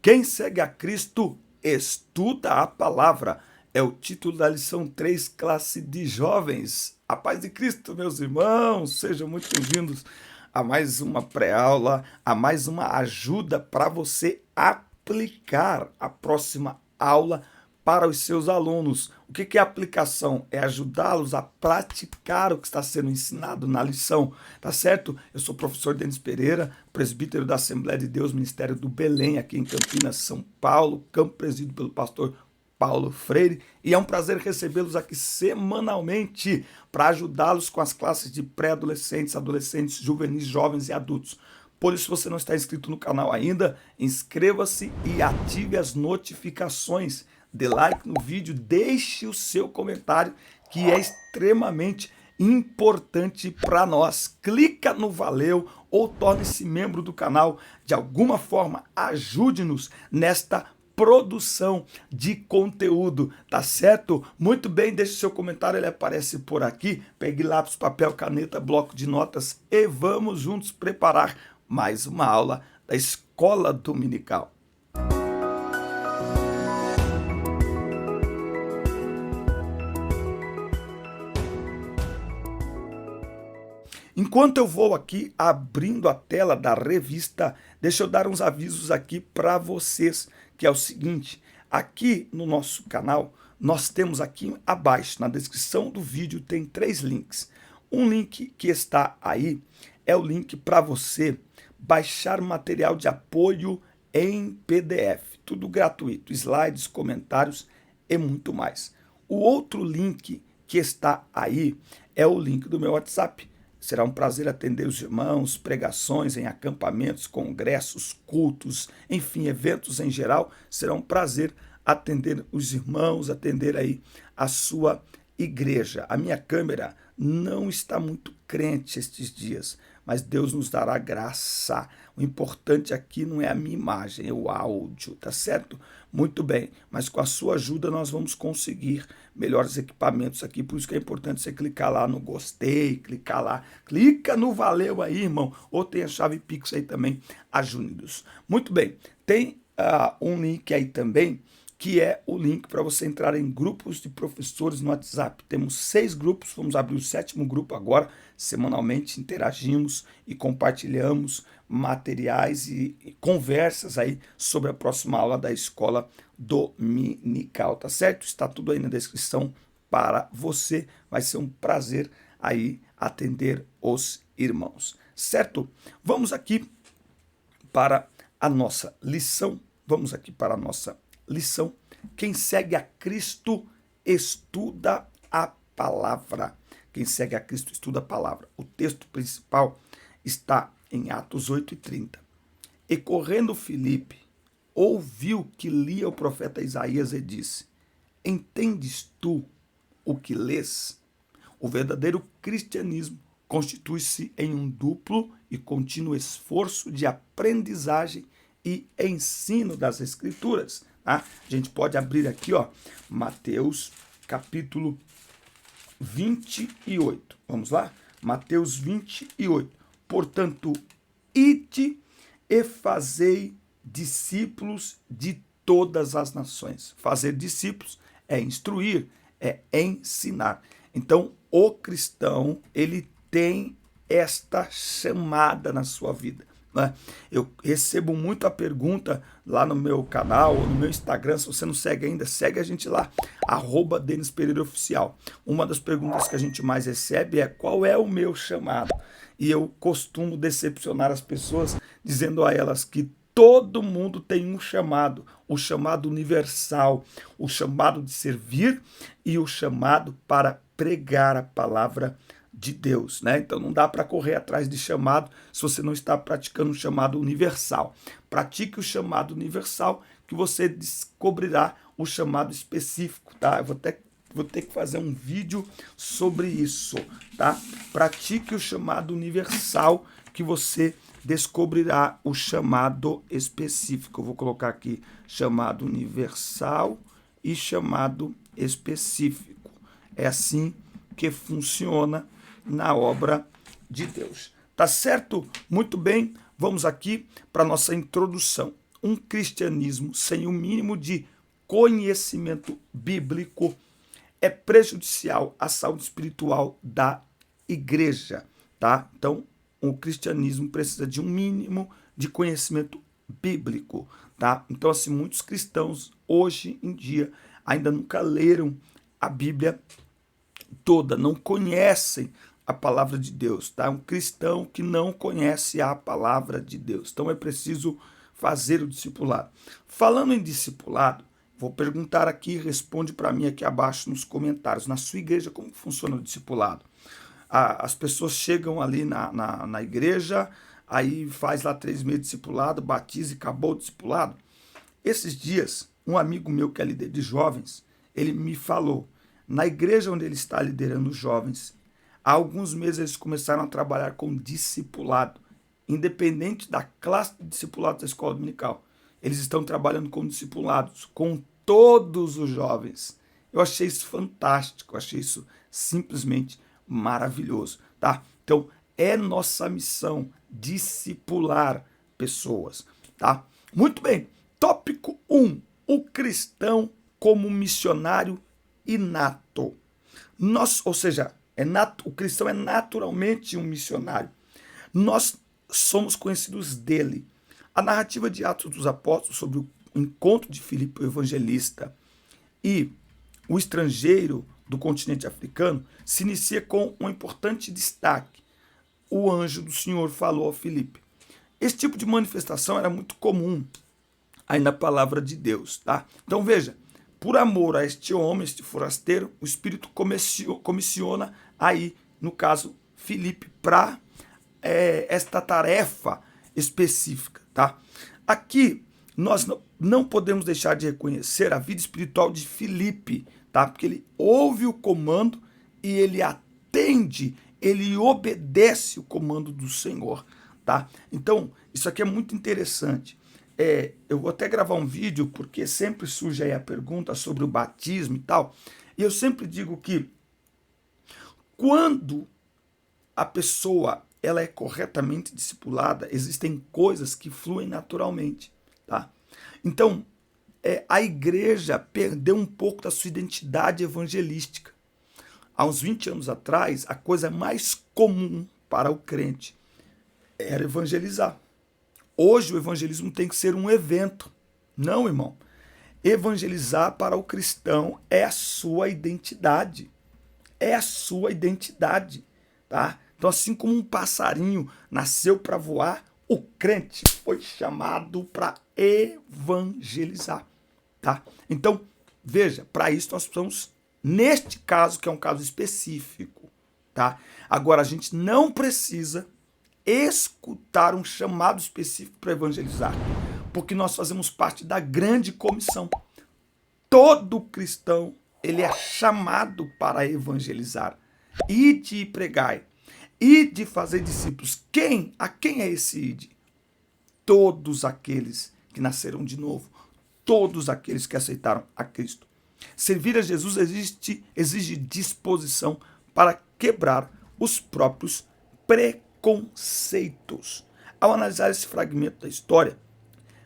Quem segue a Cristo estuda a palavra. É o título da lição 3, classe de jovens. A paz de Cristo, meus irmãos, sejam muito bem-vindos a mais uma pré-aula, a mais uma ajuda para você aplicar a próxima aula para os seus alunos. O que é aplicação? É ajudá-los a praticar o que está sendo ensinado na lição, tá certo? Eu sou o professor Denis Pereira, presbítero da Assembleia de Deus, Ministério do Belém, aqui em Campinas, São Paulo, campo presidido pelo pastor Paulo Freire, e é um prazer recebê-los aqui semanalmente para ajudá-los com as classes de pré-adolescentes, adolescentes, juvenis, jovens e adultos. Por isso, se você não está inscrito no canal ainda, inscreva-se e ative as notificações. Dê like no vídeo, deixe o seu comentário, que é extremamente importante para nós. Clica no valeu ou torne-se membro do canal. De alguma forma, ajude-nos nesta produção de conteúdo, tá certo? Muito bem, deixe seu comentário, ele aparece por aqui. Pegue lápis, papel, caneta, bloco de notas e vamos juntos preparar mais uma aula da Escola Dominical. Enquanto eu vou aqui abrindo a tela da revista, deixa eu dar uns avisos aqui para vocês, que é o seguinte: aqui no nosso canal, nós temos aqui abaixo, na descrição do vídeo, tem 3 links. Um link que está aí é o link para você baixar material de apoio em PDF, tudo gratuito, slides, comentários e muito mais. O outro link que está aí é o link do meu WhatsApp. Será um prazer atender os irmãos, pregações em acampamentos, congressos, cultos, enfim, eventos em geral. Será um prazer atender os irmãos, atender aí a sua igreja. A minha câmera não está muito crente estes dias, mas Deus nos dará graça. O importante aqui não é a minha imagem, é o áudio, tá certo? Muito bem, mas com a sua ajuda nós vamos conseguir melhores equipamentos aqui, por isso que é importante você clicar lá no gostei, clicar lá, clica no valeu aí, irmão, ou tem a chave Pix aí também, ajude-nos. Muito bem, tem um link aí também, que é o link para você entrar em grupos de professores no WhatsApp. Temos 6 grupos, vamos abrir o 7º grupo agora. Semanalmente interagimos e compartilhamos materiais e conversas aí sobre a próxima aula da Escola Dominical, tá certo? Está tudo aí na descrição para você. Vai ser um prazer aí atender os irmãos, certo? Vamos aqui para a nossa lição. Quem segue a Cristo estuda a palavra. Quem segue a Cristo estuda a palavra. O texto principal está em Atos 8:30. E correndo Filipe, ouviu que lia o profeta Isaías e disse: Entendes tu o que lês? O verdadeiro cristianismo constitui-se em um duplo e contínuo esforço de aprendizagem e ensino das Escrituras. Tá? A gente pode abrir aqui, ó, Mateus capítulo 28. Vamos lá? Mateus 28. Portanto, ide e fazei discípulos de todas as nações. Fazer discípulos é instruir, é ensinar. Então, o cristão, ele tem esta chamada na sua vida. Eu recebo muito a pergunta lá no meu canal, no meu Instagram. Se você não segue ainda, segue a gente lá, @Denis Pereira Oficial. Uma das perguntas que a gente mais recebe é: qual é o meu chamado? E eu costumo decepcionar as pessoas dizendo a elas que todo mundo tem um chamado, o chamado universal, o chamado de servir e o chamado para pregar a palavra de Deus, né? Então não dá para correr atrás de chamado se você não está praticando o chamado universal. Pratique o chamado universal que você descobrirá o chamado específico, tá? Eu vou ter que fazer um vídeo sobre isso, tá? Pratique o chamado universal que você descobrirá o chamado específico. Eu vou colocar aqui chamado universal e chamado específico. É assim que funciona na obra de Deus. Tá certo? Muito bem, vamos aqui para a nossa introdução. um cristianismo sem o mínimo de conhecimento bíblico é prejudicial à saúde espiritual da igreja, tá? Então, o cristianismo precisa de um mínimo de conhecimento bíblico, tá? Então, assim, muitos cristãos hoje em dia ainda nunca leram a Bíblia toda, não conhecem a palavra de Deus, tá? Um cristão que não conhece a palavra de Deus. Então é preciso fazer o discipulado. Falando em discipulado, vou perguntar aqui, responde para mim aqui abaixo nos comentários. Na sua igreja, como funciona o discipulado? As pessoas chegam ali na igreja, aí faz lá 3 meses de discipulado, batiza e acabou o discipulado. Esses dias, um amigo meu que é líder de jovens, ele me falou, na igreja onde ele está liderando os jovens, há alguns meses eles começaram a trabalhar com discipulado, independente da classe de discipulado da escola dominical. Eles estão trabalhando com discipulados, com todos os jovens. Eu achei isso fantástico, eu achei isso simplesmente maravilhoso, tá? Então, é nossa missão discipular pessoas, tá? Muito bem. Tópico 1. O cristão como missionário inato. Ou seja, o cristão é naturalmente um missionário. Nós somos conhecidos dele. A narrativa de Atos dos Apóstolos sobre o encontro de Filipe, o evangelista, e o estrangeiro do continente africano se inicia com um importante destaque. O anjo do Senhor falou a Filipe. Esse tipo de manifestação era muito comum aí na palavra de Deus, tá? Então veja, por amor a este homem, este forasteiro, o Espírito comissiona aí, no caso, Filipe, para esta tarefa específica, tá? Aqui, nós não podemos deixar de reconhecer a vida espiritual de Filipe, tá? Porque ele ouve o comando e ele atende, ele obedece o comando do Senhor, tá? Então, isso aqui é muito interessante. Eu vou até gravar um vídeo, porque sempre surge aí a pergunta sobre o batismo e tal, e eu sempre digo que quando a pessoa ela é corretamente discipulada, existem coisas que fluem naturalmente, tá? Então, a igreja perdeu um pouco da sua identidade evangelística. Há uns 20 anos atrás, a coisa mais comum para o crente era evangelizar. Hoje o evangelismo tem que ser um evento. Não, irmão. Evangelizar para o cristão é a sua identidade. É a sua identidade, tá? Então, assim como um passarinho nasceu para voar, o crente foi chamado para evangelizar, tá? Então, veja, para isso nós precisamos, neste caso, que é um caso específico, tá? Agora, a gente não precisa escutar um chamado específico para evangelizar, porque nós fazemos parte da grande comissão. Todo cristão, ele é chamado para evangelizar e de pregar e de fazer discípulos. A quem é esse ide? Todos aqueles que nasceram de novo, todos aqueles que aceitaram a Cristo. Servir a Jesus exige disposição para quebrar os próprios preconceitos. Ao analisar esse fragmento da história,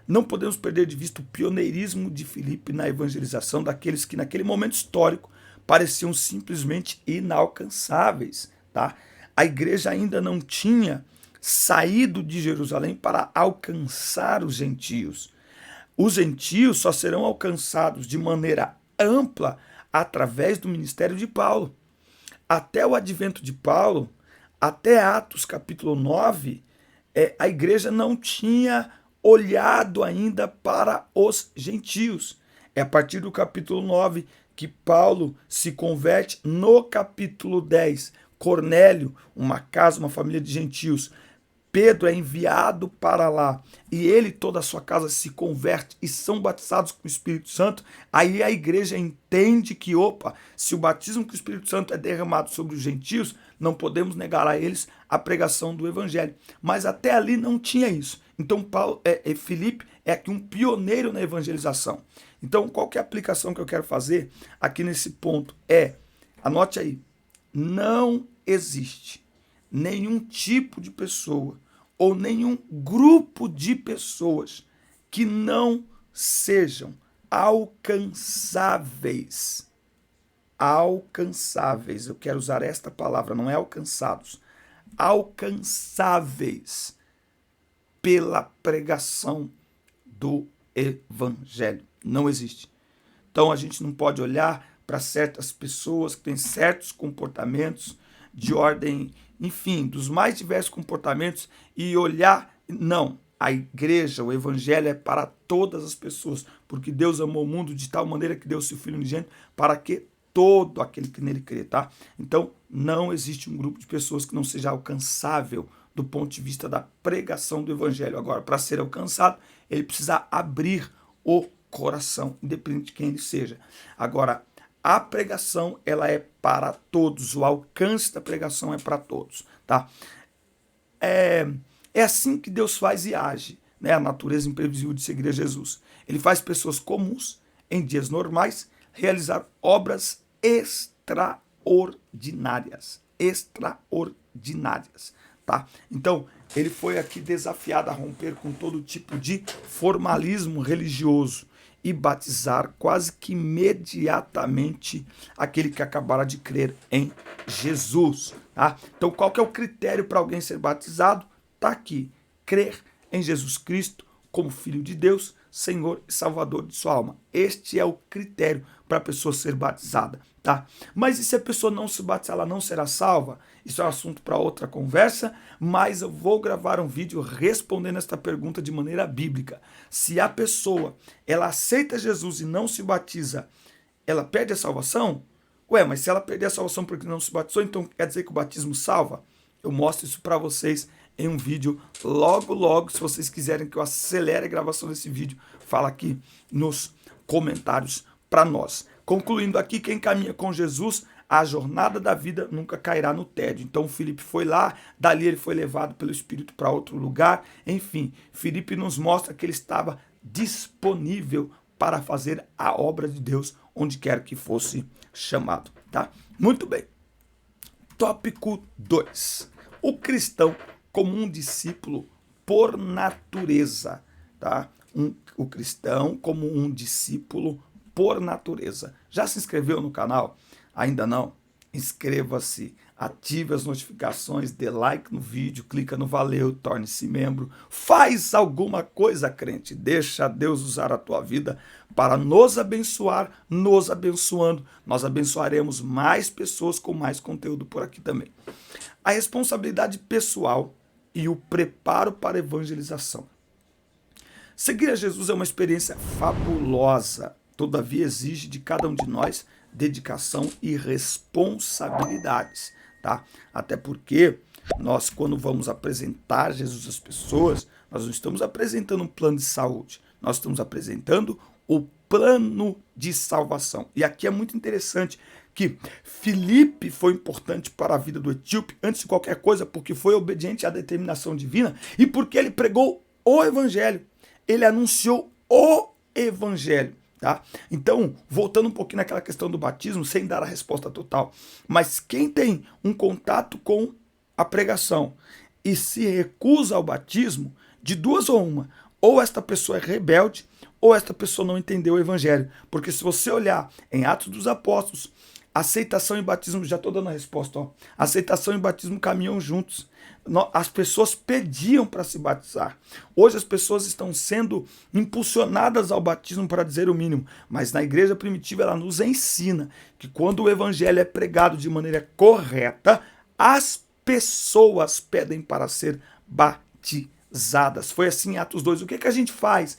não podemos perder de vista o pioneirismo de Filipe na evangelização daqueles que naquele momento histórico pareciam simplesmente inalcançáveis, tá? A igreja ainda não tinha saído de Jerusalém para alcançar os gentios. Os gentios só serão alcançados de maneira ampla através do ministério de Paulo. Até o advento de Paulo, até Atos capítulo 9, a igreja não tinha olhado ainda para os gentios. É a partir do capítulo 9 que Paulo se converte. No capítulo 10, Cornélio, uma casa, uma família de gentios, Pedro é enviado para lá e ele e toda a sua casa se converte e são batizados com o Espírito Santo. Aí a igreja entende que, se o batismo com o Espírito Santo é derramado sobre os gentios, não podemos negar a eles a pregação do evangelho. Mas até ali não tinha isso. Então Filipe é aqui um pioneiro na evangelização. Então qual que é a aplicação que eu quero fazer aqui nesse ponto? Anote aí, não existe nenhum tipo de pessoa ou nenhum grupo de pessoas que não sejam alcançáveis. Alcançáveis, eu quero usar esta palavra, não é alcançados. Alcançáveis pela pregação do evangelho. Não existe. Então a gente não pode olhar para certas pessoas que têm certos comportamentos de ordem, enfim, dos mais diversos comportamentos e olhar, não, a igreja, o evangelho é para todas as pessoas, porque Deus amou o mundo de tal maneira que deu seu Filho unigênito para que todo aquele que nele crê, tá? Então não existe um grupo de pessoas que não seja alcançável do ponto de vista da pregação do evangelho. Agora, para ser alcançado, ele precisa abrir o coração, independente de quem ele seja. Agora, a pregação, ela é para todos, o alcance da pregação é para todos, tá? É assim que Deus faz e age, né? A natureza imprevisível de seguir a Jesus. Ele faz pessoas comuns, em dias normais, realizar obras extraordinárias, tá? Então, ele foi aqui desafiado a romper com todo tipo de formalismo religioso e batizar quase que imediatamente aquele que acabara de crer em Jesus, tá? Então, qual que é o critério para alguém ser batizado? Tá aqui, crer em Jesus Cristo como Filho de Deus, Senhor e Salvador de sua alma. Este é o critério para a pessoa ser batizada, tá? Mas e se a pessoa não se batizar, ela não será salva? Isso é um assunto para outra conversa, mas eu vou gravar um vídeo respondendo esta pergunta de maneira bíblica. Se a pessoa, ela aceita Jesus e não se batiza, ela perde a salvação? Ué, mas se ela perder a salvação porque não se batizou, então quer dizer que o batismo salva? Eu mostro isso para vocês em um vídeo logo, se vocês quiserem que eu acelere a gravação desse vídeo, fala aqui nos comentários para nós. Concluindo aqui, quem caminha com Jesus, a jornada da vida nunca cairá no tédio. Então Filipe foi lá, dali ele foi levado pelo Espírito para outro lugar. Enfim, Filipe nos mostra que ele estava disponível para fazer a obra de Deus onde quer que fosse chamado, tá? Muito bem. Tópico 2. O cristão como um discípulo por natureza, tá? O cristão como um discípulo por natureza. Já se inscreveu no canal? Ainda não? Inscreva-se, ative as notificações, dê like no vídeo, clica no valeu, torne-se membro. Faz alguma coisa, crente. Deixa Deus usar a tua vida para nos abençoar, nos abençoando. Nós abençoaremos mais pessoas com mais conteúdo por aqui também. A responsabilidade pessoal e o preparo para a evangelização. Seguir a Jesus é uma experiência fabulosa, todavia exige de cada um de nós dedicação e responsabilidades, tá? Até porque nós, quando vamos apresentar Jesus às pessoas, nós não estamos apresentando um plano de saúde, nós estamos apresentando o plano de salvação. E aqui é muito interessante que Filipe foi importante para a vida do etíope antes de qualquer coisa, porque foi obediente à determinação divina e porque ele pregou o evangelho. Ele anunciou o evangelho, tá? Então, voltando um pouquinho naquela questão do batismo, sem dar a resposta total, mas quem tem um contato com a pregação e se recusa ao batismo, de duas ou uma, ou esta pessoa é rebelde, ou esta pessoa não entendeu o evangelho. Porque se você olhar em Atos dos Apóstolos, aceitação e batismo, já estou dando a resposta, ó. Aceitação e batismo caminham juntos. As pessoas pediam para se batizar. Hoje as pessoas estão sendo impulsionadas ao batismo, para dizer o mínimo. Mas na igreja primitiva ela nos ensina que quando o evangelho é pregado de maneira correta, as pessoas pedem para ser batizadas. Foi assim em Atos 2. O que a gente faz?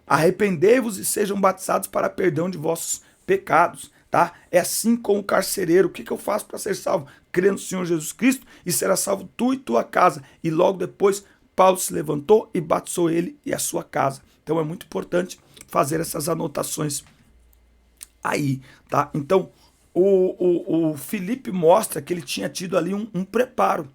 Arrependei-vos e sejam batizados para perdão de vossos pecados, tá? É assim com o carcereiro. O que eu faço para ser salvo? Crê no Senhor Jesus Cristo e será salvo tu e tua casa. E logo depois Paulo se levantou e batizou ele e a sua casa. Então é muito importante fazer essas anotações aí, tá? Então o Filipe mostra que ele tinha tido ali um preparo.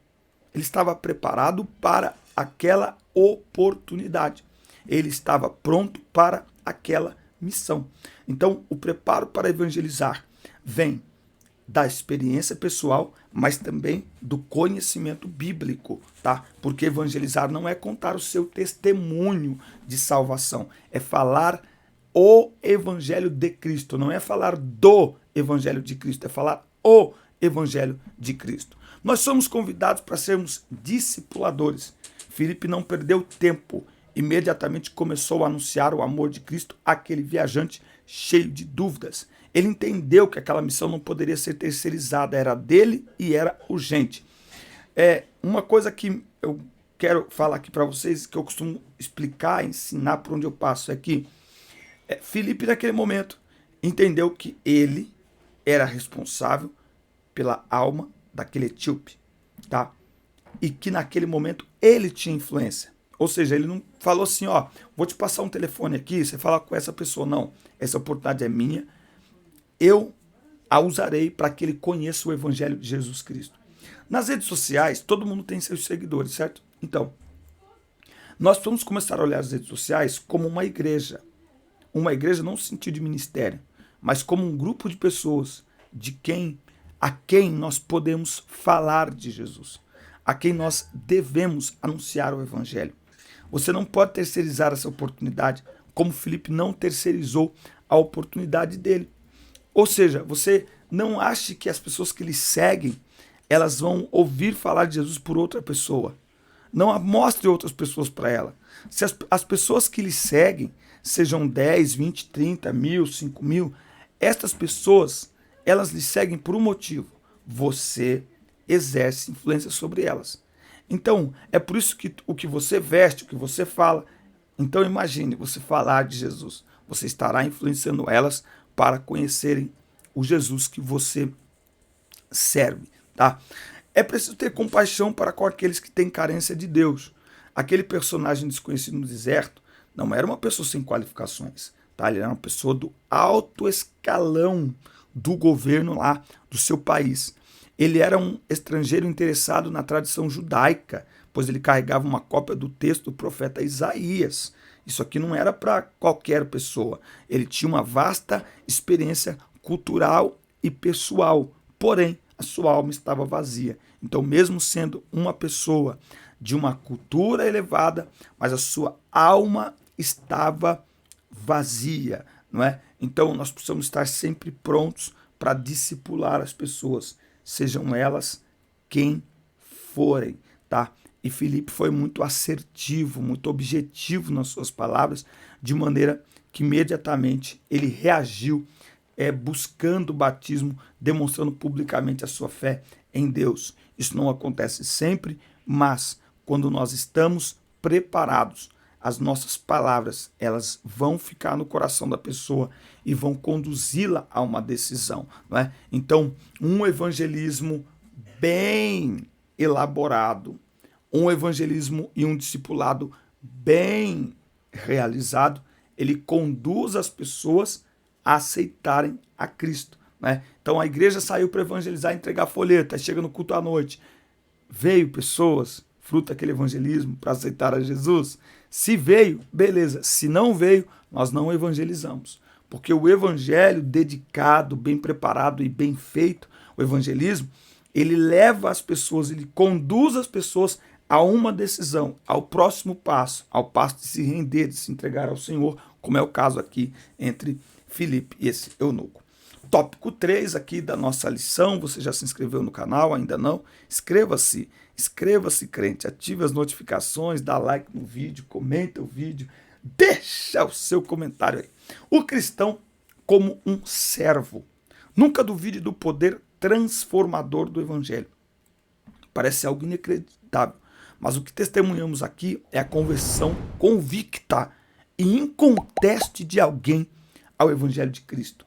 Ele estava preparado para aquela oportunidade. Ele estava pronto para aquela missão. Então, o preparo para evangelizar vem da experiência pessoal, mas também do conhecimento bíblico, tá? Porque evangelizar não é contar o seu testemunho de salvação, é falar o evangelho de Cristo, não é falar do evangelho de Cristo, é falar o evangelho de Cristo. Nós somos convidados para sermos discipuladores. Filipe não perdeu tempo, imediatamente começou a anunciar o amor de Cristo àquele viajante cheio de dúvidas. Ele entendeu que aquela missão não poderia ser terceirizada, era dele e era urgente. Uma coisa que eu quero falar aqui para vocês, que eu costumo explicar, ensinar por onde eu passo, é que Filipe, naquele momento, entendeu que ele era responsável pela alma daquele etíope, tá? E que naquele momento ele tinha influência. Ou seja, ele não falou assim, ó, vou te passar um telefone aqui, você fala com essa pessoa. Não, essa oportunidade é minha, eu a usarei para que ele conheça o evangelho de Jesus Cristo. Nas redes sociais, todo mundo tem seus seguidores, certo? Então, nós vamos começar a olhar as redes sociais como uma igreja. Uma igreja não no sentido de ministério, mas como um grupo de pessoas a quem nós podemos falar de Jesus, a quem nós devemos anunciar o evangelho. Você não pode terceirizar essa oportunidade, como Filipe não terceirizou a oportunidade dele. Ou seja, você não ache que as pessoas que lhe seguem, elas vão ouvir falar de Jesus por outra pessoa. Não mostre outras pessoas para ela. Se as pessoas que lhe seguem, sejam 10, 20, 30, 1000, 5000, estas pessoas, elas lhe seguem por um motivo. Você exerce influência sobre elas. Então, é por isso que o que você veste, o que você fala. Então, imagine você falar de Jesus. Você estará influenciando elas para conhecerem o Jesus que você serve, tá? É preciso ter compaixão para com aqueles que têm carência de Deus. Aquele personagem desconhecido no deserto não era uma pessoa sem qualificações, tá? Ele era uma pessoa do alto escalão do governo lá do seu país. Ele era um estrangeiro interessado na tradição judaica, pois ele carregava uma cópia do texto do profeta Isaías. Isso aqui não era para qualquer pessoa. Ele tinha uma vasta experiência cultural e pessoal, porém a sua alma estava vazia. Então, mesmo sendo uma pessoa de uma cultura elevada, mas a sua alma estava vazia, não é? Então, nós precisamos estar sempre prontos para discipular as pessoas, sejam elas quem forem, tá? E Filipe foi muito assertivo, muito objetivo nas suas palavras, de maneira que imediatamente ele reagiu, buscando o batismo, demonstrando publicamente a sua fé em Deus. Isso não acontece sempre, mas quando nós estamos preparados, as nossas palavras, elas vão ficar no coração da pessoa e vão conduzi-la a uma decisão, não é? Então, um evangelismo bem elaborado, um evangelismo e um discipulado bem realizado, ele conduz as pessoas a aceitarem a Cristo, né? Então a igreja saiu para evangelizar, entregar folheta, chega no culto à noite. Veio pessoas, fruto daquele evangelismo, para aceitar a Jesus? Se veio, beleza. Se não veio, nós não evangelizamos. Porque o evangelho dedicado, bem preparado e bem feito, o evangelismo, ele leva as pessoas, ele conduz as pessoas a uma decisão, ao próximo passo, ao passo de se render, de se entregar ao Senhor, como é o caso aqui entre Filipe e esse eunuco. Tópico 3 aqui da nossa lição. Você já se inscreveu no canal? Ainda não? Inscreva-se, crente, ative as notificações, dá like no vídeo, comenta o vídeo, deixa o seu comentário aí. O cristão como um servo. Nunca duvide do poder transformador do evangelho. Parece algo inacreditável, mas o que testemunhamos aqui é a conversão convicta e inconteste de alguém ao evangelho de Cristo.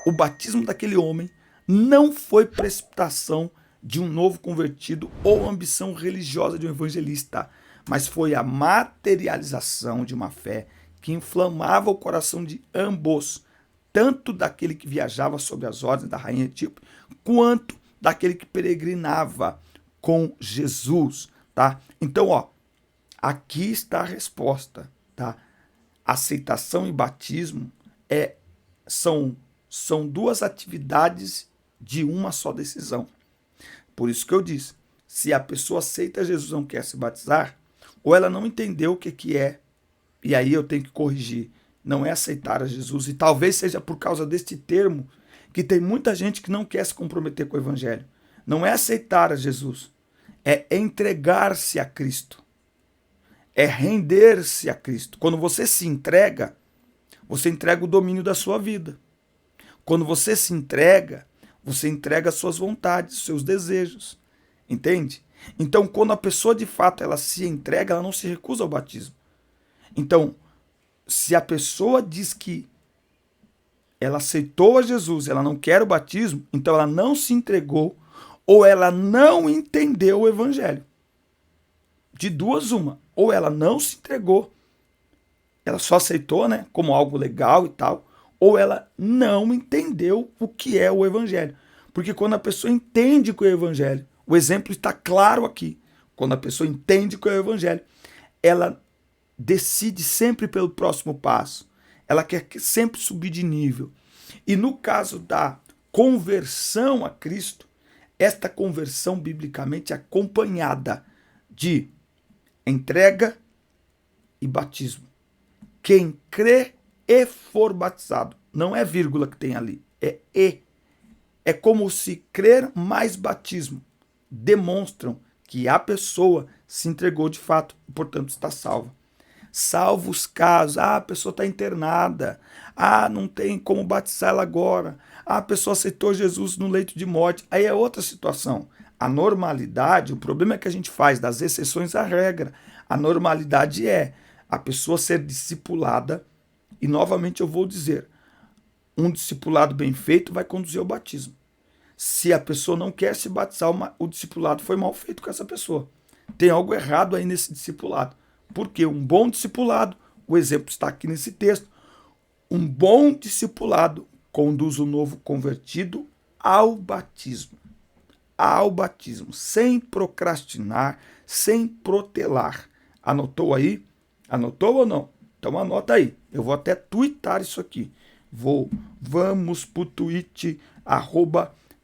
O batismo daquele homem não foi precipitação de um novo convertido ou ambição religiosa de um evangelista, mas foi a materialização de uma fé que inflamava o coração de ambos, tanto daquele que viajava sob as ordens da rainha Etíope, quanto daquele que peregrinava com Jesus, tá? Então, aqui está a resposta, tá? Aceitação e batismo são duas atividades de uma só decisão. Por isso que eu disse, se a pessoa aceita Jesus e não quer se batizar, ou ela não entendeu o que é, e aí eu tenho que corrigir, não é aceitar a Jesus, e talvez seja por causa deste termo que tem muita gente que não quer se comprometer com o evangelho. Não é aceitar a Jesus, é entregar-se a Cristo, é render-se a Cristo. Quando você se entrega, você entrega o domínio da sua vida. Quando você se entrega, você entrega as suas vontades, os seus desejos. Entende? Então, quando a pessoa de fato ela se entrega, ela não se recusa ao batismo. Então, se a pessoa diz que ela aceitou a Jesus, ela não quer o batismo, então ela não se entregou ou ela não entendeu o evangelho. De duas, uma. Ou ela não se entregou, ela só aceitou, né, como algo legal e tal, ou ela não entendeu o que é o evangelho. Porque quando a pessoa entende o que é o evangelho, o exemplo está claro aqui. Quando a pessoa entende o que é o evangelho, ela decide sempre pelo próximo passo. Ela quer sempre subir de nível. E no caso da conversão a Cristo, esta conversão biblicamente é acompanhada de entrega e batismo. Quem crê e for batizado, não é vírgula que tem ali, é e. É como se crer mais batismo demonstram que a pessoa se entregou de fato e, portanto, está salva. Salvo os casos, a pessoa está internada, não tem como batizá-la agora, a pessoa aceitou Jesus no leito de morte, aí é outra situação. A normalidade, o problema é que a gente faz das exceções à regra. A normalidade é a pessoa ser discipulada, e novamente eu vou dizer, um discipulado bem feito vai conduzir ao batismo. Se a pessoa não quer se batizar, o discipulado foi mal feito com essa pessoa. Tem algo errado aí nesse discipulado. Porque um bom discipulado, o exemplo está aqui nesse texto, um bom discipulado conduz o novo convertido ao batismo. Ao batismo, sem procrastinar, sem protelar. Anotou aí? Anotou ou não? Então anota aí. Eu vou até twittar isso aqui. Vamos pro tweet,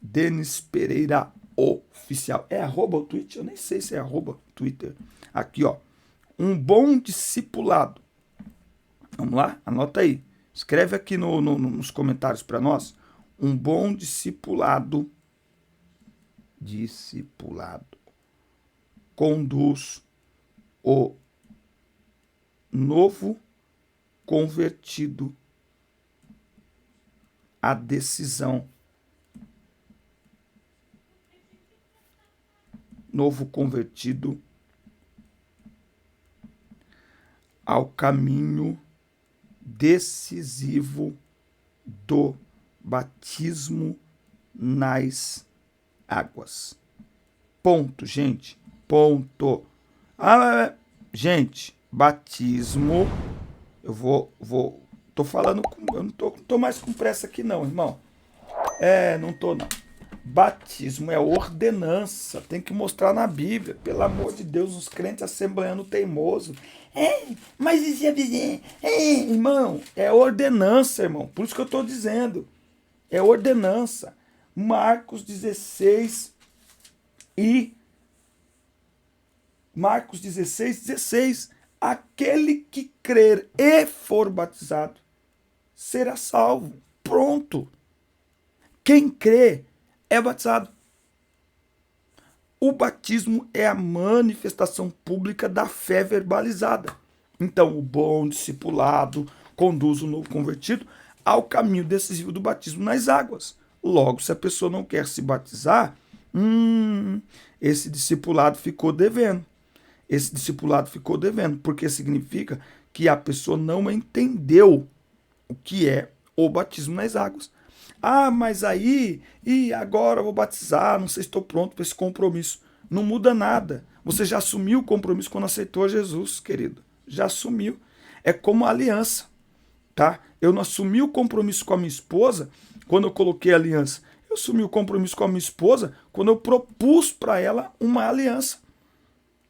@Denis Pereira Oficial. É arroba o tweet? Eu nem sei se é arroba Twitter. Aqui, ó. Um bom discipulado. Vamos lá? Anota aí. Escreve aqui nos comentários para nós. Um bom discipulado. Discipulado. Conduz o novo convertido à decisão. Novo convertido ao caminho decisivo do batismo nas águas. Ponto, gente. Ponto. Gente, batismo. Tô falando eu não tô mais com pressa aqui não, irmão. Não tô não. Batismo é ordenança, tem que mostrar na Bíblia. Pelo amor de Deus, os crentes assembleando teimoso. Mas isso irmão, é ordenança, irmão. Por isso que eu estou dizendo. É ordenança. Marcos 16 e Marcos 16. Aquele que crer e for batizado será salvo. Pronto. Quem crê é batizado. O batismo é a manifestação pública da fé verbalizada. Então, o bom discipulado conduz o novo convertido ao caminho decisivo do batismo nas águas. Logo, se a pessoa não quer se batizar, esse discipulado ficou devendo. Esse discipulado ficou devendo, porque significa que a pessoa não entendeu o que é o batismo nas águas. Mas aí, agora eu vou batizar, não sei se estou pronto para esse compromisso. Não muda nada. Você já assumiu o compromisso quando aceitou Jesus, querido. Já assumiu. É como a aliança, tá? Eu não assumi o compromisso com a minha esposa quando eu coloquei a aliança. Eu assumi o compromisso com a minha esposa quando eu propus para ela uma aliança.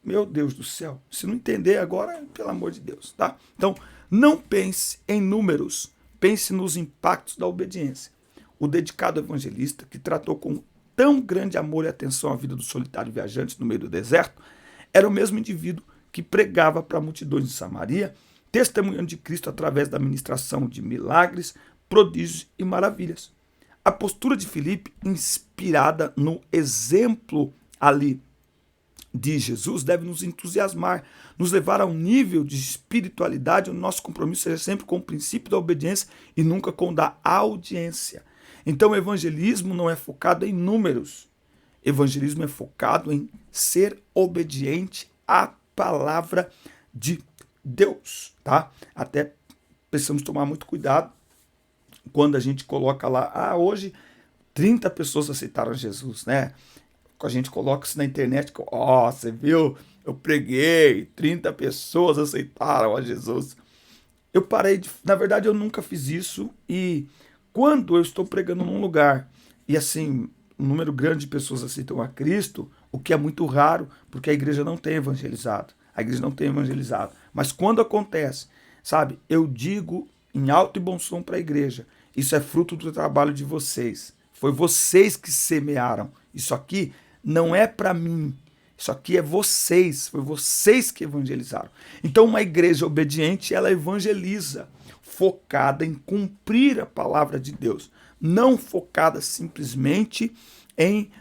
Meu Deus do céu. Se não entender agora, pelo amor de Deus, tá? Então, não pense em números. Pense nos impactos da obediência. o dedicado evangelista, que tratou com tão grande amor e atenção a vida do solitário viajante no meio do deserto, era o mesmo indivíduo que pregava para multidões de Samaria, testemunhando de Cristo através da ministração de milagres, prodígios e maravilhas. A postura de Filipe, inspirada no exemplo ali de Jesus, deve nos entusiasmar, nos levar a um nível de espiritualidade onde o nosso compromisso seja sempre com o princípio da obediência e nunca com o da audiência. Então o evangelismo não é focado em números. Evangelismo é focado em ser obediente à palavra de Deus, tá? Até precisamos tomar muito cuidado quando a gente coloca lá, hoje 30 pessoas aceitaram Jesus, né? A gente coloca isso na internet, você viu? Eu preguei, 30 pessoas aceitaram a Jesus. Eu parei na verdade eu nunca fiz isso, e quando eu estou pregando num lugar e assim, um número grande de pessoas aceitam a Cristo, o que é muito raro, porque a igreja não tem evangelizado. Mas quando acontece, sabe, eu digo em alto e bom som para a igreja, isso é fruto do trabalho de vocês. Foi vocês que semearam. Isso aqui não é para mim. Isso aqui é vocês. Foi vocês que evangelizaram. Então uma igreja obediente, ela evangeliza, focada em cumprir a palavra de Deus. Não focada simplesmente em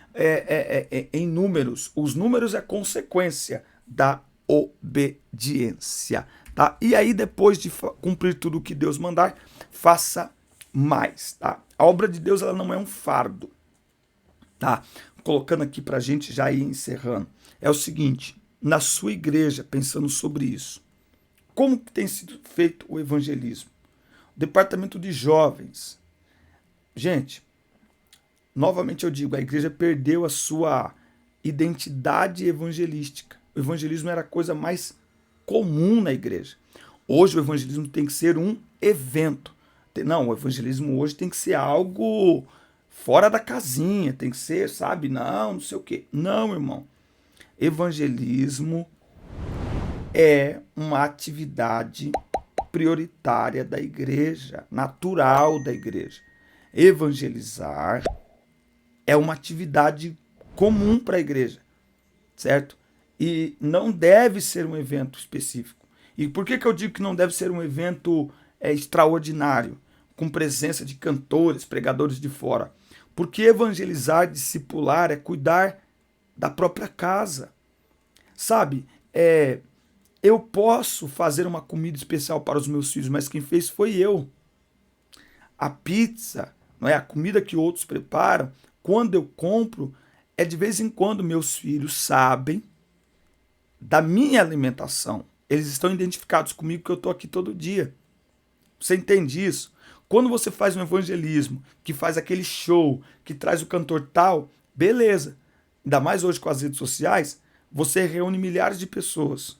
números. Os números é consequência da obediência, tá? E aí, depois de cumprir tudo o que Deus mandar, faça mais, tá? A obra de Deus, ela não é um fardo, tá? Colocando aqui pra gente já ir encerrando. É o seguinte, na sua igreja, pensando sobre isso, como que tem sido feito o evangelismo? O departamento de jovens. Gente, novamente eu digo, a igreja perdeu a sua identidade evangelística. O evangelismo era a coisa mais comum na igreja. Hoje o evangelismo tem que ser um evento. Não, o evangelismo hoje tem que ser algo fora da casinha, tem que ser, sabe, não sei o quê. Não, irmão. Evangelismo é uma atividade prioritária da igreja, natural da igreja. Evangelizar é uma atividade comum para a igreja, certo? E não deve ser um evento específico. E por que eu digo que não deve ser um evento extraordinário, com presença de cantores, pregadores de fora? Porque evangelizar, discipular, é cuidar da própria casa. Sabe, eu posso fazer uma comida especial para os meus filhos, mas quem fez foi eu. A pizza, não é a comida que outros preparam, quando eu compro, é de vez em quando meus filhos sabem da minha alimentação. Eles estão identificados comigo que eu estou aqui todo dia. Você entende isso? Quando você faz um evangelismo, que faz aquele show, que traz o cantor tal, beleza. Ainda mais hoje com as redes sociais, você reúne milhares de pessoas.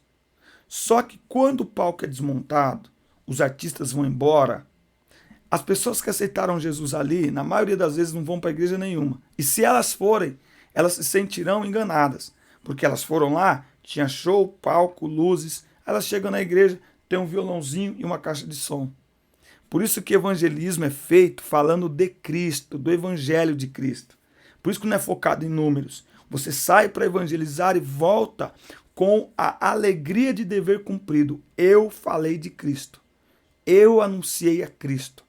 Só que quando o palco é desmontado, os artistas vão embora, as pessoas que aceitaram Jesus ali, na maioria das vezes, não vão para igreja nenhuma. E se elas forem, elas se sentirão enganadas. Porque elas foram lá, tinha show, palco, luzes. Elas chegam na igreja, tem um violãozinho e uma caixa de som. Por isso que evangelismo é feito falando de Cristo, do evangelho de Cristo. Por isso que não é focado em números. Você sai para evangelizar e volta com a alegria de dever cumprido. Eu falei de Cristo. Eu anunciei a Cristo.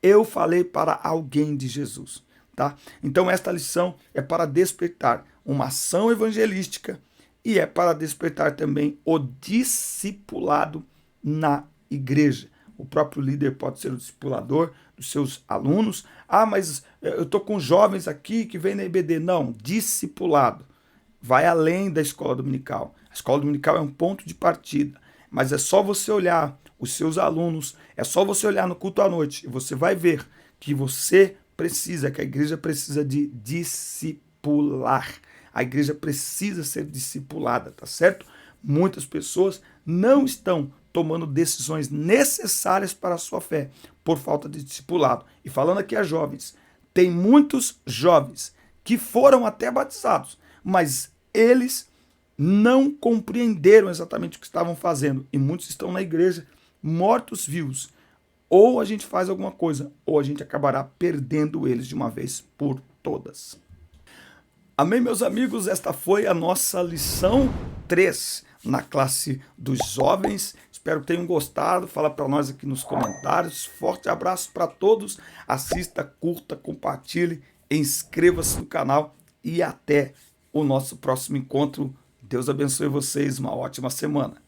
Eu falei para alguém de Jesus, tá? Então esta lição é para despertar uma ação evangelística e é para despertar também o discipulado na igreja. O próprio líder pode ser o discipulador dos seus alunos. Mas eu estou com jovens aqui que vêm na IBD. Não, discipulado. Vai além da escola dominical. A escola dominical é um ponto de partida. Mas é só você olhar os seus alunos, é só você olhar no culto à noite e você vai ver que você precisa, que a igreja precisa de discipular. A igreja precisa ser discipulada, tá certo? Muitas pessoas não estão tomando decisões necessárias para a sua fé por falta de discipulado. E falando aqui a jovens, tem muitos jovens que foram até batizados, mas eles não compreenderam exatamente o que estavam fazendo. E muitos estão na igreja mortos-vivos, ou a gente faz alguma coisa, ou a gente acabará perdendo eles de uma vez por todas. Amém, meus amigos? Esta foi a nossa lição 3 na classe dos jovens. Espero que tenham gostado. Fala para nós aqui nos comentários. Forte abraço para todos. Assista, curta, compartilhe, inscreva-se no canal e até o nosso próximo encontro. Deus abençoe vocês. Uma ótima semana.